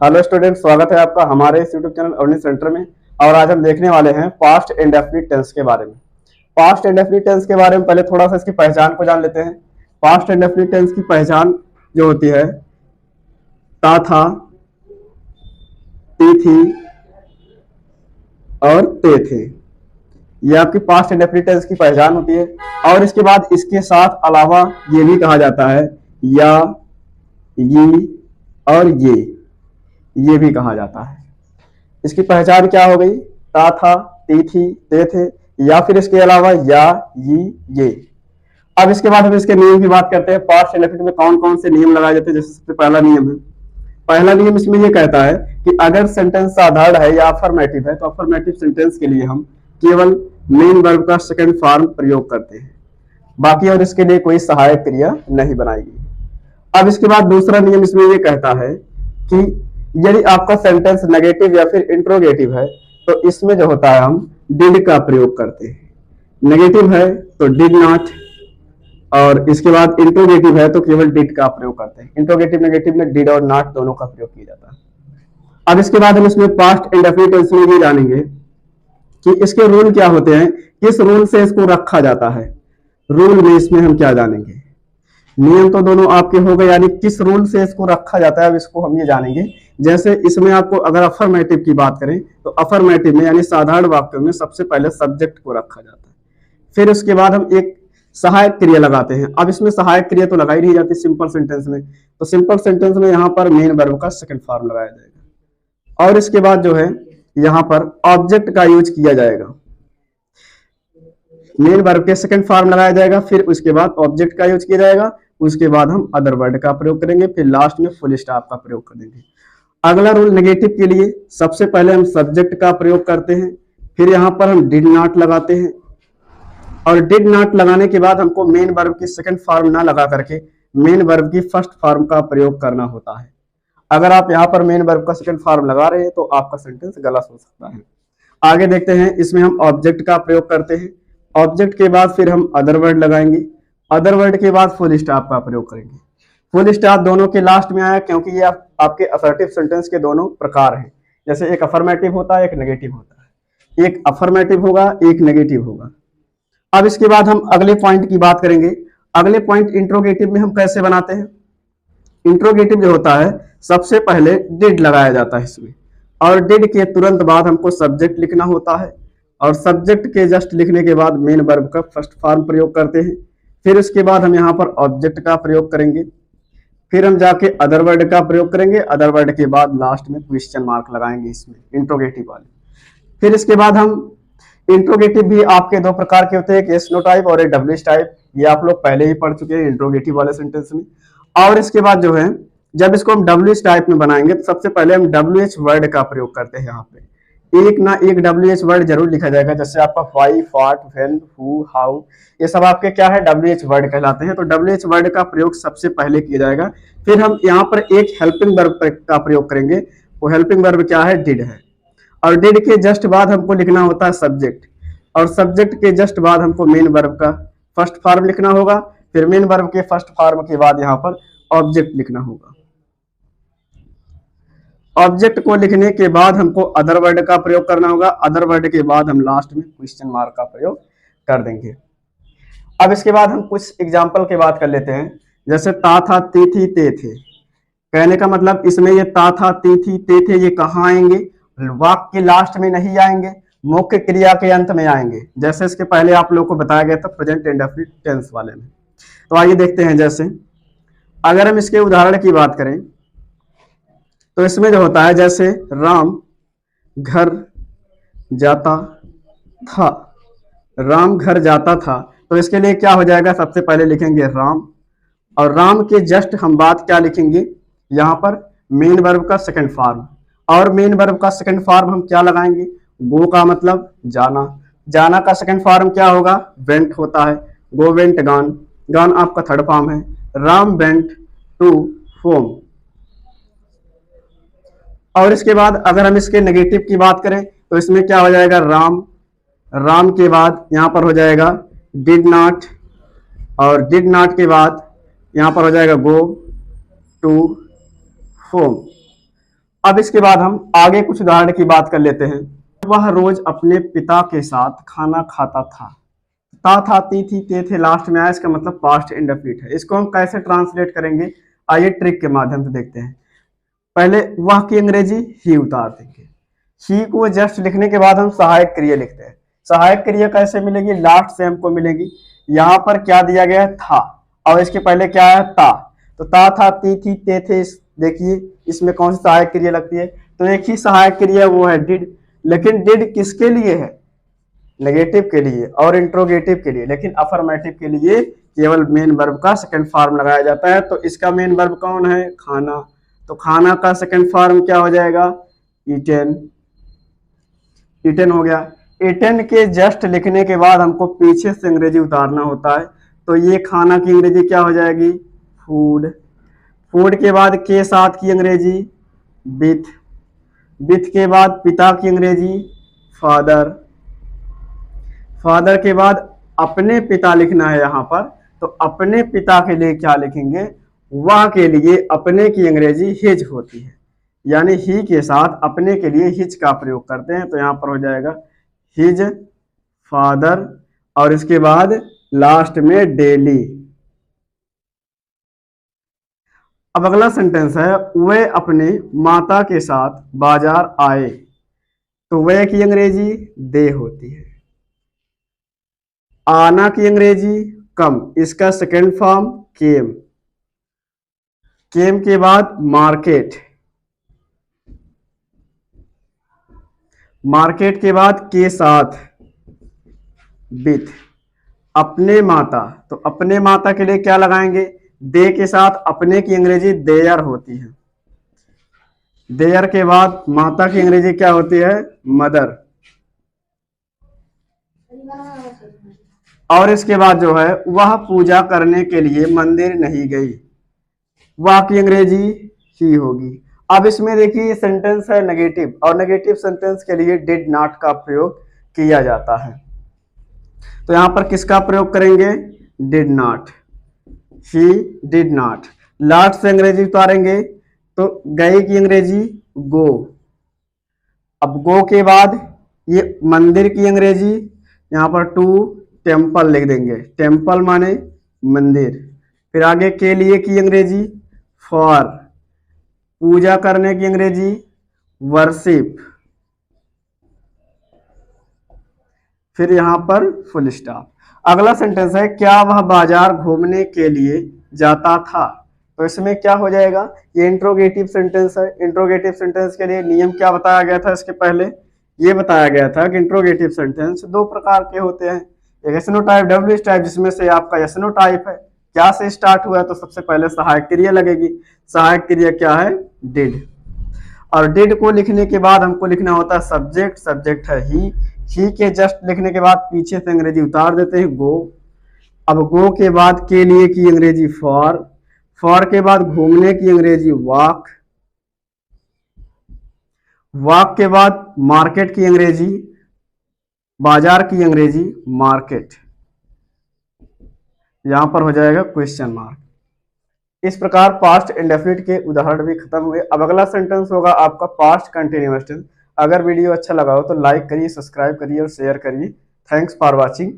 Hello student, स्वागत है आपका हमारे इस यूट्यूब चैनल अर्निंग सेंटर में। और आज हम देखने वाले हैं पास्ट इंडेफिनिट टेंस के बारे में। पास्ट इंडेफिनिट टेंस के बारे में पहले थोड़ा सा इसकी पहचान को जान लेते हैं। पास्ट इंडेफिनिट टेंस की पहचान जो होती है, ता था, ती थी और ते थे, ये आपकी पास्ट इंडेफिनिट टेंस की पहचान होती है। और इसके बाद इसके साथ अलावा ये भी कहा जाता है या, ये और ये भी कहा जाता है। इसकी पहचान क्या हो गई? ता था, ती थी, ते थे, या फिर इसके अलावा या, ये। अब इसके बाद हम इसके नियम की बात करते हैं। पास्ट इंडेफिनिट में कौन कौन से नियम लगाए जाते हैं। जैसे सबसे पहला नियम है, पहला नियम इसमें यह कहता है कि अगर सेंटेंस साधारण है या अफर्मेटिव है तो अफर्मेटिव सेंटेंस के लिए हम केवल मेन वर्ब का सेकंड फॉर्म प्रयोग करते हैं, बाकी और इसके लिए कोई सहायक क्रिया नहीं बनाई गई। अब इसके बाद दूसरा नियम इसमें यह कहता है कि यदि आपका सेंटेंस नेगेटिव या फिर इंट्रोगेटिव है तो इसमें जो होता है हम डिड का प्रयोग करते हैं। नेगेटिव है तो डिड नॉट, और इसके बाद इंट्रोगेटिव है तो केवल डिड का प्रयोग करते हैं। इंट्रोगेटिव नेगेटिव में डिड और नॉट दोनों का प्रयोग किया जाता है। अब इसके बाद हम इसमें पास्ट इंडेफिनिट टेंस में ये जानेंगे कि इसके रूल क्या होते हैं, किस रूल से इसको रखा जाता है। रूल में इसमें हम क्या जानेंगे, नियम तो दोनों आपके हो गए, यानी किस रूल से इसको रखा जाता है अब इसको हम ये जानेंगे। जैसे इसमें आपको अगर अफर्मेटिव की बात करें तो अफर्मेटिव में यानी साधारण वाक्यों में सबसे पहले सब्जेक्ट को रखा जाता है, फिर उसके बाद हम एक सहायक क्रिया लगाते हैं। अब इसमें सहायक क्रिया तो लगाई नहीं जाती सिंपल सेंटेंस में, तो सिंपल सेंटेंस में यहाँ पर मेन वर्ब का सेकंड फॉर्म लगाया जाएगा और इसके बाद जो है यहाँ पर ऑब्जेक्ट का यूज किया जाएगा। मेन वर्ब के सेकंड फॉर्म लगाया जाएगा, फिर उसके बाद ऑब्जेक्ट का यूज किया जाएगा, उसके बाद हम अदर वर्ड का प्रयोग करेंगे, फिर लास्ट में फुल स्टॉप का प्रयोग करेंगे। अगला रूल नेगेटिव के लिए सबसे पहले हम सब्जेक्ट का प्रयोग करते हैं, फिर यहाँ पर हम डिड नॉट लगाते हैं और डिड नॉट लगाने के बाद हमको मेन वर्ब की सेकंड फॉर्म ना लगा करके मेन वर्ब की फर्स्ट फॉर्म का प्रयोग करना होता है। अगर आप यहाँ पर मेन वर्ब का सेकंड फॉर्म लगा रहे हैं तो आपका सेंटेंस गलत हो सकता है। आगे देखते हैं, इसमें हम ऑब्जेक्ट का प्रयोग करते हैं, ऑब्जेक्ट के बाद फिर हम अदर वर्ड लगाएंगे, अदर वर्ड के बाद फुल स्टॉप का प्रयोग करेंगे। फुल स्टॉप दोनों के लास्ट में आया क्योंकि ये आपके असर्टिव सेंटेंस के दोनों प्रकार हैं। जैसे एक अफर्मेटिव होता है, एक नेगेटिव होता है, एक अफर्मेटिव होगा, एक नेगेटिव होगा। अब इसके बाद हम अगले पॉइंट की बात करेंगे। अगले पॉइंट इंट्रोगेटिव में हम कैसे बनाते हैं। इंट्रोगेटिव जो होता है सबसे पहले डिड लगाया जाता है इसमें, और डिड के तुरंत बाद हमको सब्जेक्ट लिखना होता है और सब्जेक्ट के जस्ट लिखने के बाद मेन वर्ब का फर्स्ट फॉर्म प्रयोग करते हैं, फिर उसके बाद हम यहाँ पर ऑब्जेक्ट का प्रयोग करेंगे, फिर हम जाके अदर वर्ड का प्रयोग करेंगे, अदर वर्ड के बाद लास्ट में क्वेश्चन मार्क लगाएंगे इसमें इंट्रोगेटिव वाले। फिर इसके बाद हम इंट्रोगेटिव भी आपके दो प्रकार के होते हैं, एक एस नो टाइप और एक डब्ल्यू एच टाइप, ये आप लोग पहले ही पढ़ चुके हैं इंट्रोगेटिव वाले सेंटेंस में। और इसके बाद जो है जब इसको हम डब्ल्यू एच टाइप में बनाएंगे तो सबसे पहले हम डब्ल्यू एच वर्ड का प्रयोग करते हैं। यहाँ पे एक ना एक डब्ल्यू एच वर्ड जरूर लिखा जाएगा, जैसे आपका why, what, when, who, how, ये सब आपके क्या है डब्ल्यू एच वर्ड कहलाते हैं। तो डब्ल्यू एच वर्ड का प्रयोग सबसे पहले किया जाएगा। फिर हम यहाँ पर एक हेल्पिंग वर्ब का प्रयोग करेंगे, वो हेल्पिंग वर्ब क्या है, डिड है, और डिड के जस्ट बाद हमको लिखना होता है सब्जेक्ट, और सब्जेक्ट के जस्ट बाद हमको मेन वर्ब का फर्स्ट फॉर्म लिखना होगा, फिर मेन वर्ब के फर्स्ट फॉर्म के बाद यहाँ पर ऑब्जेक्ट लिखना होगा। ऑब्जेक्ट को लिखने के बाद हमको अदर वर्ड का प्रयोग करना होगा, अदर वर्ड के बाद हम लास्ट में क्वेश्चन मार्क का प्रयोग कर देंगे। अब इसके बाद हम कुछ एग्जाम्पल की बात कर लेते हैं। जैसे ता था, ती थी, ते थे, कहने का मतलब इसमें ये ता था, ती थी, ते थे ये कहाँ आएंगे, वाक्य के लास्ट में नहीं आएंगे, मुख्य क्रिया के अंत में आएंगे, जैसे इसके पहले आप लोगों को बताया गया था प्रेजेंट इंडेफिनिट टेंस वाले में। तो आइए देखते हैं। जैसे अगर हम इसके उदाहरण की बात करें तो इसमें जो होता है, जैसे राम घर जाता था, राम घर जाता था, तो इसके लिए क्या हो जाएगा, सबसे पहले लिखेंगे राम, और राम के जस्ट हम बात क्या लिखेंगे, यहाँ पर मेन वर्ब का सेकंड फॉर्म, और मेन वर्ब का सेकंड फॉर्म हम क्या लगाएंगे, गो का मतलब जाना, जाना का सेकंड फॉर्म क्या होगा, वेंट होता है, गो वेंट गॉन, गॉन आपका थर्ड फॉर्म है, राम वेंट टू होम। और इसके बाद अगर हम इसके नेगेटिव की बात करें तो इसमें क्या हो जाएगा, राम, राम के बाद यहाँ पर हो जाएगा डिड नॉट, और डिड नॉट के बाद यहाँ पर हो जाएगा गो टू होम। अब इसके बाद हम आगे कुछ उदाहरण की बात कर लेते हैं। वह रोज अपने पिता के साथ खाना खाता था। था ती थी ते थे लास्ट में आया, इसका मतलब पास्ट इंडेफिनिट है। इसको हम कैसे ट्रांसलेट करेंगे, आइए ट्रिक के माध्यम से देखते हैं। पहले वह की अंग्रेजी ही उतार देंगे। ही को जस्ट लिखने के बाद हम सहायक क्रिया लिखते हैं। सहायक क्रिया कैसे मिलेगी, लास्ट से हमको मिलेगी। यहाँ पर क्या दिया गया है, था, और इसके पहले क्या है, ता। तो था ती थी ते थे, देखिए इसमें कौन सी सहायक क्रिया लगती है, तो एक ही सहायक क्रिया वो है डिड। लेकिन डिड किसके लिए है, नेगेटिव के लिए और इंट्रोगेटिव के लिए, लेकिन अफर्मेटिव के लिए केवल मेन वर्ब का सेकंड फॉर्म लगाया जाता है। तो इसका मेन वर्ब कौन है, खाना। तो खाना का सेकंड फॉर्म क्या हो जाएगा, ईटेन। ईटेन हो गया। ईटेन के जस्ट लिखने के बाद हमको पीछे से अंग्रेजी उतारना होता है। तो ये खाना की अंग्रेजी क्या हो जाएगी, फूड। फूड के बाद के साथ की अंग्रेजी विथ। विथ के बाद पिता की अंग्रेजी फादर। फादर के बाद अपने पिता लिखना है यहाँ पर, तो अपने पिता के लिए क्या लिखेंगे, वह के लिए अपने की अंग्रेजी हिज होती है, यानी ही के साथ अपने के लिए हिज का प्रयोग करते हैं। तो यहाँ पर हो जाएगा हिज फादर, और इसके बाद लास्ट में डेली। अब अगला सेंटेंस है, वे अपने माता के साथ बाजार आए। तो वे की अंग्रेजी दे होती है। आना की अंग्रेजी कम, इसका सेकेंड फॉर्म केम। केम के बाद मार्केट। मार्केट के बाद के साथ विथ। अपने माता, तो अपने माता के लिए क्या लगाएंगे, दे के साथ अपने की अंग्रेजी देयर होती है। देयर के बाद माता की अंग्रेजी क्या होती है, मदर। और इसके बाद जो है, वह पूजा करने के लिए मंदिर नहीं गई। वह की अंग्रेजी ही होगी। अब इसमें देखिए सेंटेंस है नेगेटिव, और नेगेटिव सेंटेंस के लिए डिड नॉट का प्रयोग किया जाता है। तो यहां पर किसका प्रयोग करेंगे, did not. He did not. Last से अंग्रेजी उतारेंगे, तो गए की अंग्रेजी गो। अब गो के बाद ये मंदिर की अंग्रेजी, यहां पर टू टेम्पल लिख देंगे। टेम्पल माने मंदिर। फिर आगे के लिए की अंग्रेजी फॉर। पूजा करने की अंग्रेजी वर्शिप। फिर यहां पर फुल स्टॉप। अगला सेंटेंस है, क्या वह बाजार घूमने के लिए जाता था। तो इसमें क्या हो जाएगा, ये इंट्रोगेटिव सेंटेंस है। इंट्रोगेटिव सेंटेंस के लिए नियम क्या बताया गया था, इसके पहले ये बताया गया था कि इंट्रोगेटिव सेंटेंस दो प्रकार के होते हैं, एक एसनो टाइप, डब्ल्यू टाइप, जिसमें से आपका एसनो टाइप है। क्या से स्टार्ट हुआ है, तो सबसे पहले सहायक क्रिया लगेगी। सहायक क्रिया क्या है, डिड। और डिड को लिखने के बाद हमको लिखना होता है सब्जेक्ट। सब्जेक्ट है ही। ही के जस्ट लिखने के बाद पीछे से अंग्रेजी उतार देते हैं, गो। अब गो के बाद के लिए की अंग्रेजी फॉर। फॉर के बाद घूमने की अंग्रेजी वॉक। वॉक के बाद मार्केट की अंग्रेजी, बाजार की अंग्रेजी मार्केट। यहां पर हो जाएगा क्वेश्चन मार्क। इस प्रकार पास्ट इंडेफिनिट के उदाहरण भी खत्म हुए। अब अगला सेंटेंस होगा आपका पास्ट कंटिन्यूअस टेंस। अगर वीडियो अच्छा लगा हो तो लाइक करिए, सब्सक्राइब करिए और शेयर करिए। Thanks for watching.